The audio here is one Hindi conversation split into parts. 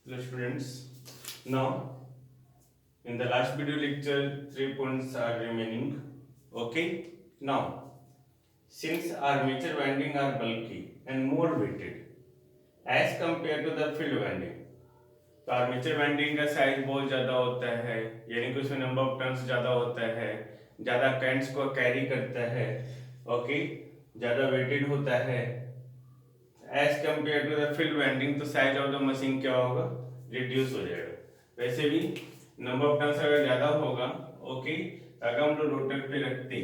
Hello students. Now in the last video lecture 3 points are remaining. Okay. Now since armature winding are bulky and more weighted as compared to the field winding, तो आर्मेचर वाइंडिंग का साइज बहुत ज़्यादा होता है, यानी कि उसमें नंबर ऑफ टर्न्स ज़्यादा होता है, ज़्यादा करंट्स को कैरी करता है, ओके, ज़्यादा वेटेड होता है as compare to the field winding, तो साइज ऑफ द मशीन क्या होगा, रिड्यूस हो जाएगा। वैसे भी नंबर ऑफ टर्न्स अगर ज़्यादा होगा, ओके, अगर हम लोग रोटर पे रखते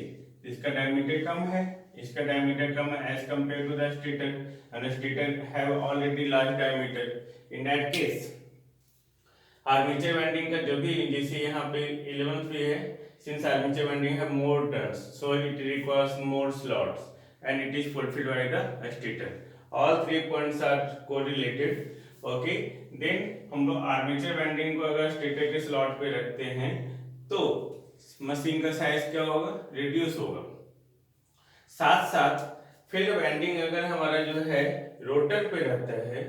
इसका डायमीटर कम है, इसका डायमीटर कम है as compare to the stator, and stator have already large diameter. In that case armature winding का जो भी, जैसे यहाँ पे 11th भी है, since armature winding have more turns so it requires more slots and it is fulfilled by the stator. All 3 points are correlated. Okay, then हम लोग आर्मेचर वाइंडिंग को अगर स्टेटर के स्लॉट पे रखते हैं तो मशीन का साइज क्या होगा, रिड्यूस होगा। साथ साथ फील्ड वाइंडिंग अगर हमारा जो है रोटर पे रहता है,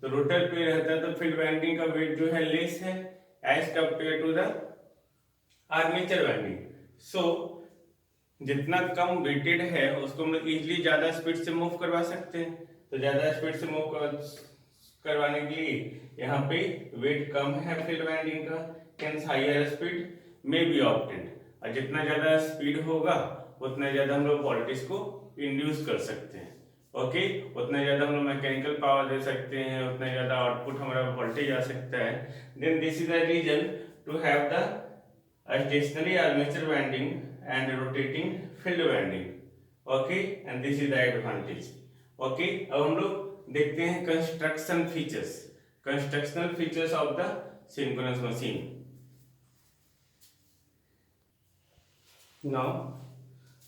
तो रोटर पे रहता है तो फील्ड वाइंडिंग का वेट जो है लेस है as compared to the armature winding. So जितना कम वेटेड है उसको हम लोग इजिली ज्यादा स्पीड से मूव करवा सकते हैं, तो ज्यादा स्पीड से मूव करवाने के लिए यहाँ पे वेट कम है फील्ड वाइंडिंग का, hence higher speed may be obtained. और जितना ज्यादा स्पीड होगा उतना ज्यादा हम लोग वोल्टेज को इंड्यूस कर सकते हैं। ओके, उतना ज्यादा हम लोग मैकेनिकल पावर दे सकते हैं, उतना ज्यादा आउटपुट हमारा वोल्टेज आ सकता है। Then this is the reason to have the stationary armature winding and rotating field winding. Okay, and this is the advantage. Okay, अब हम लोग देखते हैं construction features, constructional features of the synchronous machine. Now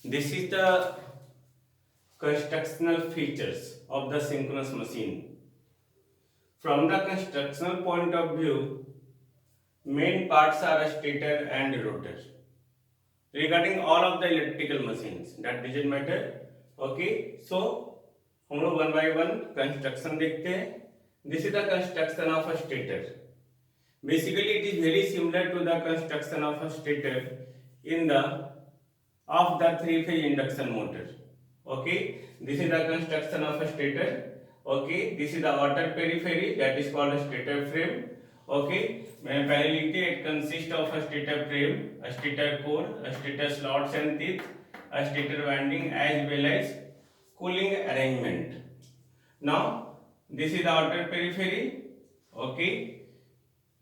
this is the constructional features of the synchronous machine. From the constructional point of view, main parts are stator and rotor. Regarding all of the electrical machines, that doesn't matter. Okay, so हम लोग वन बाय वन कंस्ट्रक्शन देखते हैं। This is the construction of a stator. Basically it is very similar to the construction of a stator in the of the three-phase induction motor. Okay, this is the construction of a stator. Okay, this is the outer periphery that is called a stator frame. Okay, मैंने पहले लिख दिया, it consists of a stator frame, a stator core, a stator slots and teeth, a stator winding as well as cooling arrangement. Now this is the outer periphery. Okay,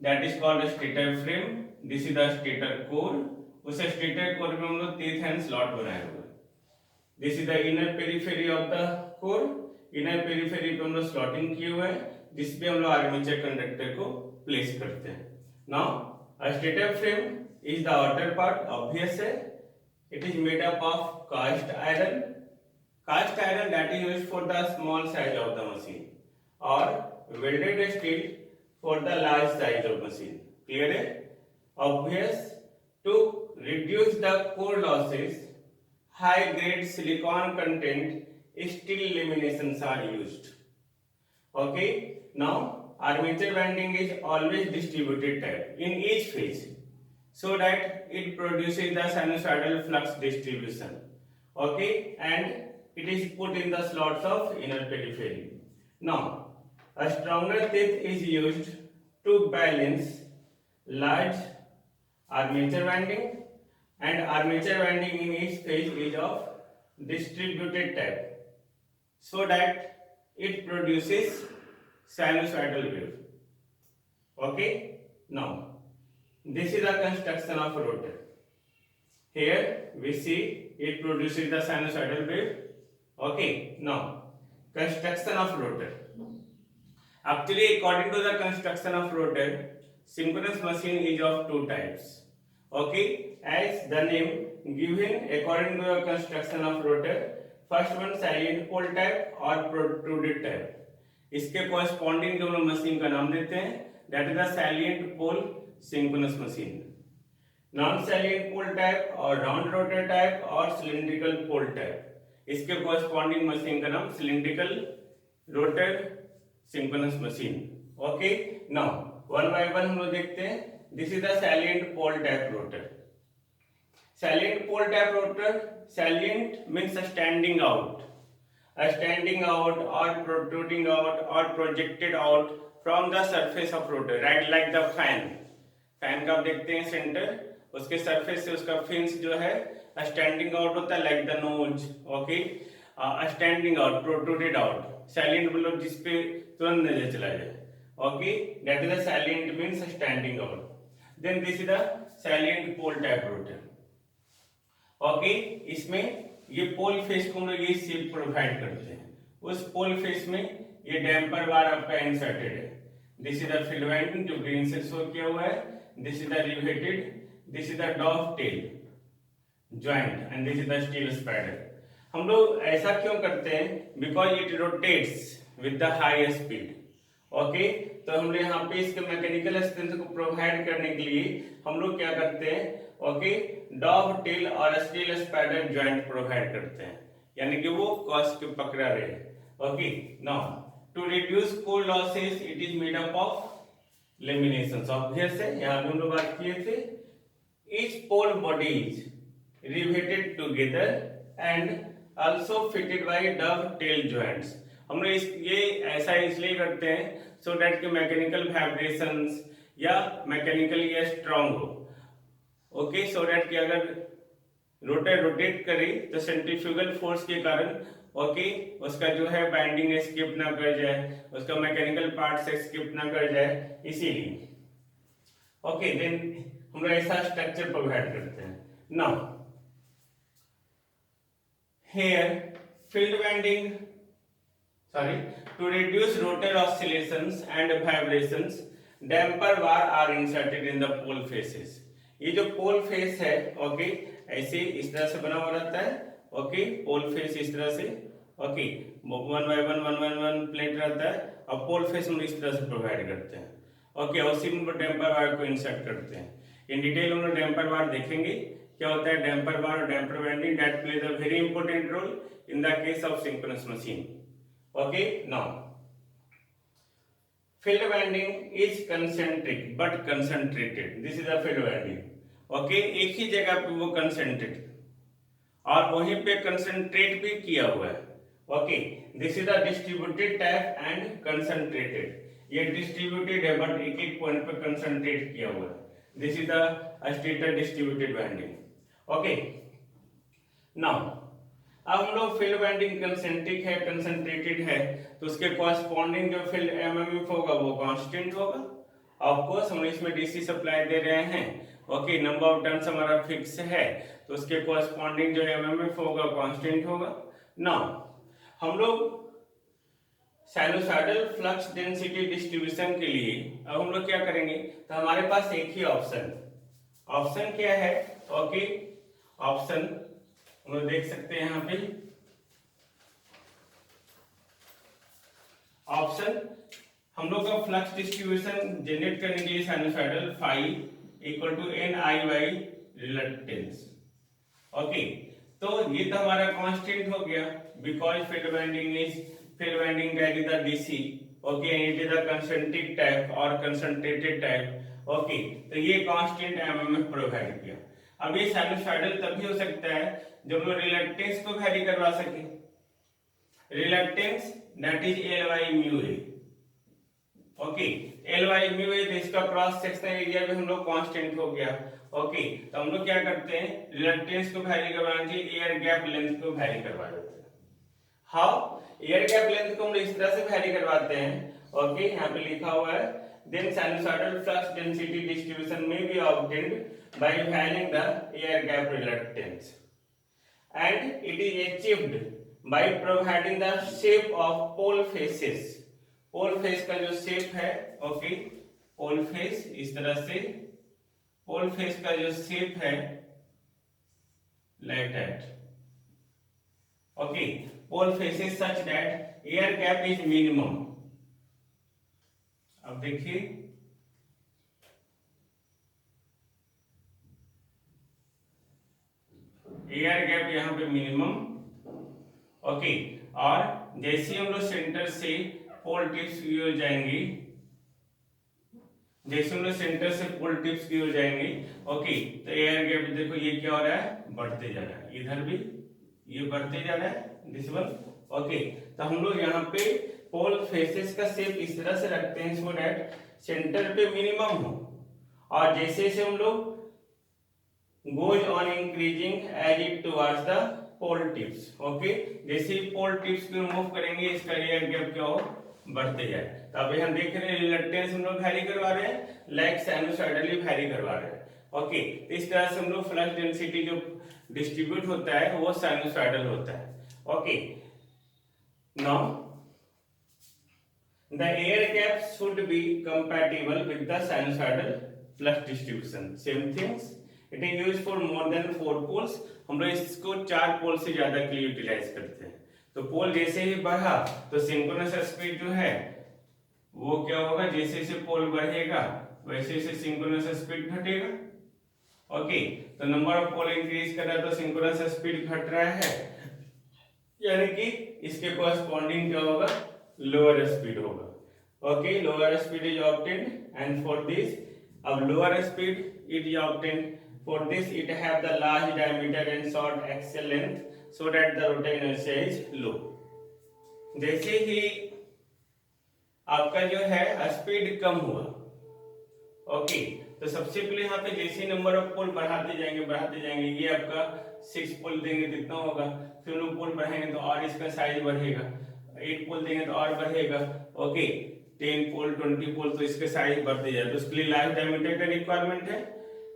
that is called a stator frame. This is the stator core. उस स्टेटर कोर में हम लोग टीथ एंड स्लॉट बनाए हुए। This is the inner periphery of the core. Inner periphery पे हम लोग स्लॉटिंग किए हुए हैं जिसपे हम लोग आर्मेचर कंडक्टर को प्लेस करते हैं। Now a stator frame is the outer part, obvious है। It is made up of cast iron, cast iron that is used for the small size of the machine, और welded steel for the large size of machine. Clear है? Obvious, to reduce the core losses, high grade silicon content steel laminations are used. Okay, now armature winding is always distributed type in each phase so that it produces the sinusoidal flux distribution. Okay, and it is put in the slots of inner periphery. Now a stronger teeth is used to balance large armature winding, and armature winding in each phase is of distributed type so that it produces sinusoidal wave. Okay, now this is the construction of rotor. Here we see it produces the sinusoidal wave. Okay, now construction of rotor. Actually, according to the construction of rotor, synchronous machine is of two types. Okay, as the name given according to the construction of rotor, first one salient pole type और protruded type. इसके corresponding जो हम मशीन का नाम देते हैं that is the salient pole synchronous machine. Non salient pole type और round rotor type और cylindrical pole type, इसके corresponding मशीन का नाम cylindrical rotor synchronous machine. Okay, now one by one हम लोग देखते हैं. This is the salient pole type rotor. Salient pole type rotor. Salient means standing out, standing out or protruding out or projected out from the surface of rotor, right? Like the fan. Fan का आप देखते हैं सेंटर, उसके सरफेस से उसका फिन्स जो है स्टैंडिंग आउट होता है, like the nose. Okay, standing out, protruded out. Salient मतलब जिसपे तुरंत नजर चला जाए. Okay, that is the salient means standing out. Then this is the salient pole type rotor. Okay, इसमें ये पोल फेस को हम लोग ये शेप प्रोवाइड करते हैं. उस पोल फेस में ये डैम्पर बार आपका इंसर्टेड है. This is the field winding जो ग्रीन से शो किया हुआ है. This is the riveted, this is the dovetail joint and this is the steel spider. हम लोग ऐसा क्यों करते हैं? Because it rotates with the high speed. Okay, तो हम लोग यहाँ पे इसके मैकेनिकल स्ट्रेंथ को प्रोवाइड करने के लिए हम लोग क्या करते हैं? ओके, डॉव टेल और स्टील स्पाइडर जॉइंट प्रोवाइड करते हैं, यानी कि वो कॉस्ट को पकड़ा रहे. Okay, now to reduce core losses it is made up of laminations. Obvious है, यहाँ पे हम लोग बात किए थे. Each pole body is riveted together and also fitted by dovetail joints. हम लोग ये ऐसा इसलिए करते हैं सो दैट कि मैकेनिकल वाइब्रेशंस या मैकेनिकली ये स्ट्रांग हो. ओके, सो दैट कि अगर रोटर रोटेट करे तो सेंट्रीफ्यूगल फोर्स के कारण ओके उसका जो है बाइंडिंग स्किप ना कर जाए, उसका मैकेनिकल पार्ट से स्किप ना कर जाए, इसीलिए. ओके, देन हम लोग ऐसा स्ट्रक्चर प्रोवाइड करते हैं. Now here field winding to reduce rotor oscillations and vibrations, damper bar are inserted in the pole faces. ये जो पोल फेस है ओके ऐसे इस तरह से बना हुआ रहता है. ओके, पोल फेस इस तरह से. Okay, one by one plate रहता है और पोल फेस हम इस तरह से प्रोवाइड करते हैं. ओके, और उसी में डैम्पर बार को इंसर्ट करते हैं. इन डिटेल हम लोग डैम्पर बार देखेंगे क्या होता है. डैम्पर बार और damper winding that plays a very important role in the case of synchronous machine. Okay, now field winding is concentric but concentrated. This is the field winding. Okay, एक ही जगह पे वो concentrate और वहीं पे concentrate भी किया हुआ है. Okay, this is the distributed type and concentrated. ये distributed है but एक एक पॉइंट पे concentrate किया हुआ है. This is the stator distributed winding. Okay, now अब हम लोग फील्ड वाइंडिंग कंसेंट्रिक है, कंसंट्रेटेड है, तो उसके कॉरस्पॉन्डिंग जो फील्ड एमएमएफ होगा वो कांस्टेंट होगा. ऑफ कोर्स हम इसमें डीसी सप्लाई दे रहे हैं. ओके, नंबर ऑफ टर्न्स हमारा फिक्स है तो उसके कॉरस्पॉन्डिंग जो एमएमएफ होगा कांस्टेंट होगा. नाउ हम लोग साइनोसॉइडल फ्लक्स डेंसिटी डिस्ट्रीब्यूशन के लिए अब हम लोग क्या करेंगे? तो हमारे पास एक ही ऑप्शन क्या है? ओके, ऑप्शन हम लोग देख सकते हैं यहाँ पे. ऑप्शन हम लोग का फ्लक्स डिस्ट्रीब्यूशन जनरेट करने के लिए sinusoidal phi equal to N I by reluctance. Okay, तो ये तो हमारा कांस्टेंट हो गया because field winding that is the DC. Okay, it is the concentric type और कंसंट्रेटेड टाइप. ओके, तो ये कांस्टेंट एमएमएफ प्रोवाइड किया. अब ये साइनोसॉइडल तभी हो सकता है जब लोग रिलक्टेंस को वैरी करवा सके. Reluctance that is L by mu A. Okay, L by mu A, तो इसका क्रॉस सेक्शनल एरिया भी हम लोग कांस्टेंट हो गया. ओके, तो हम लोग क्या करते हैं? रिलक्टेंस को वैरी करवाने के लिए एयर गैप लेंथ को वैरी करवा देते हैं. हाउ? एयर गैप लेंथ को हम लोग इस तरह से वैरी करवाते हैं. ओके, यहाँ पे लिखा हुआ है then sinusoidal flux density distribution may be obtained by varying the air gap reluctance, and it is achieved by providing the shape of pole faces. pole face का जो shape है ओके, pole face इस तरह से, pole face का जो shape है like that. okay, pole faces such that air gap is minimum. अब देखिए एयर गैप यहाँ पे मिनिमम. ओके, और जैसे हम लोग सेंटर से पोल टिप्स की ओर जाएंगे जैसे हम लोग सेंटर से पोल टिप्स की हो जाएंगे, ओके, तो एयर गैप देखो ये क्या हो रहा है, बढ़ते जा रहा है, इधर भी ये बढ़ते जा रहा है, दिस वन, ओके। तो हम लोग यहाँ पे पोल फेसेस का शेप इस तरह से रखते हैं सो दैट सेंटर पे मिनिमम हो, और जैसे जैसे हम लोग goes on increasing as it towards the pole tips, okay. जैसे ही पोल टिप्स को रिमूव करेंगे इसका एयर गैप क्या हो, बढ़ते जाए। तो अभी हम देख रहे हैं रिलक्टेंस हम लोग वैरी करवा रहे हैं, लाइक साइनोसॉइडली वैरी करवा रहे हैं, ओके। इस तरह से हम लोग फ्लक्स डेंसिटी जो डिस्ट्रीब्यूट होता है वो साइनोसॉइडल होता है, okay. Now the air gap should be compatible with the sinusoidal flux distribution, same things, it is used for more than 4 poles, हम लोग इसको 4 पोल से ज्यादा के लिए यूटिलाइज करते हैं। तो पोल जैसे ही बढ़ा तो सिंक्रोनस स्पीड जो है वो क्या होगा, जैसे जैसे पोल बढ़ेगा वैसे वैसे सिंक्रोनस स्पीड घटेगा, ओके। तो नंबर ऑफ पोल इंक्रीज कर रहा है तो सिंक्रोनस स्पीड घट रहा है, यानी कि इसके कॉरस्पॉन्डिंग क्या होगा, लोअर स्पीड होगा, okay. Lower speed is obtained and for this, अब lower speed it is obtained for this it have the large diameter and short axial length so that the rotor inertia is low. जैसे ही आपका जो है स्पीड कम हुआ, ओके, तो सबसे पहले यहाँ पे जैसे नंबर ऑफ पोल बढ़ाते जाएंगे, ये आपका 6 पोल देंगे तो इतना होगा, फिर लोग पोल बढ़ाएंगे तो और इसका साइज बढ़ेगा, 8 पोल देंगे तो और बढ़ेगा, ओके, 10 पोल 20 पोल तो इसके साइज बढ़ते जाए। तो उसके लिए लार्ज डायमीटर का रिक्वायरमेंट है,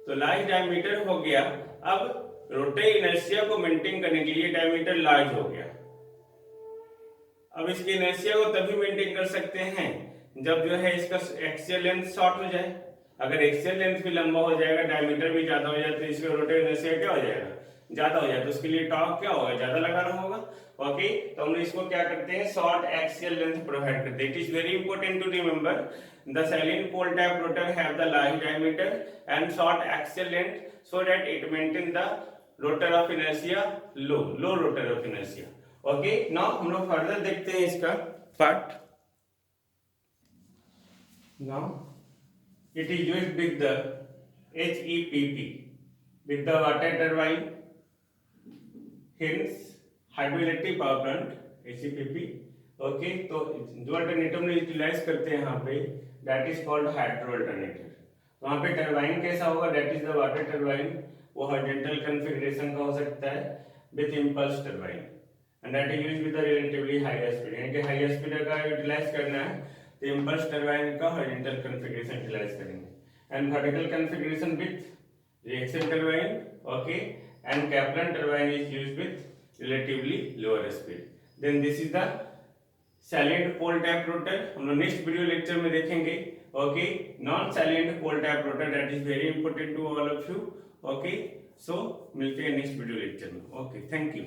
तो लार्ज डायमीटर हो गया। अब रोटर इनर्शिया को मेंटेन करने के लिए डायमीटर लार्ज हो गया। अब इसकी इनर्शिया को तभी मेंटेन कर सकते हैं जब जो है इसका एक्सियल लेंथ शॉर्ट हो जाए। अगर एक्सियल लेंथ भी लंबा हो जाएगा, डायमीटर भी ज्यादा हो जाए तो इसका रोटर इनर्शिया क्या हो जाएगा, ज्यादा हो जाए, तो उसके लिए टॉर्क क्या होगा, ज्यादा लगाना होगा, ओके। तो हम लोग इसको क्या करते हैं, शॉर्ट एक्सियल लेंथ प्रोवाइड करते हैं। It is very important to remember the salient pole type rotor have the large diameter and short axial length so that it maintain the rotor of inertia low rotor of inertia, okay. Now हम लोग फर्दर देखते हैं इसका part. Now it is used with the HEPP with the water turbine, hence hydroelectric power plant HEPP, okay. तो जो अल्टरनेटिव में यूटिलाइज करते हैं यहाँ पे that is called hydro alternator. वहाँ पे टरबाइन कैसा होगा, that is the water turbine, वो हॉरिजॉन्टल कॉन्फ़िगरेशन का हो सकता है with impulse turbine and that is used with the relatively high speed, यानी कि हाई स्पीड का यूटिलाइज करना है तो इंपल्स टरबाइन का हॉरिजॉन्टल कॉन्फ़िगरेशन यूटिलाइज करेंगे and vertical configuration with reaction turbine, okay, and Kaplan turbine is used with relatively lower speed. Then this is the salient pole type rotor, हम लोग नेक्स्ट वीडियो लेक्चर में देखेंगे, okay. Non salient pole type rotor that is very important to all of you, okay. So मिलते हैं नेक्स्ट वीडियो लेक्चर में, ओके, थैंक यू।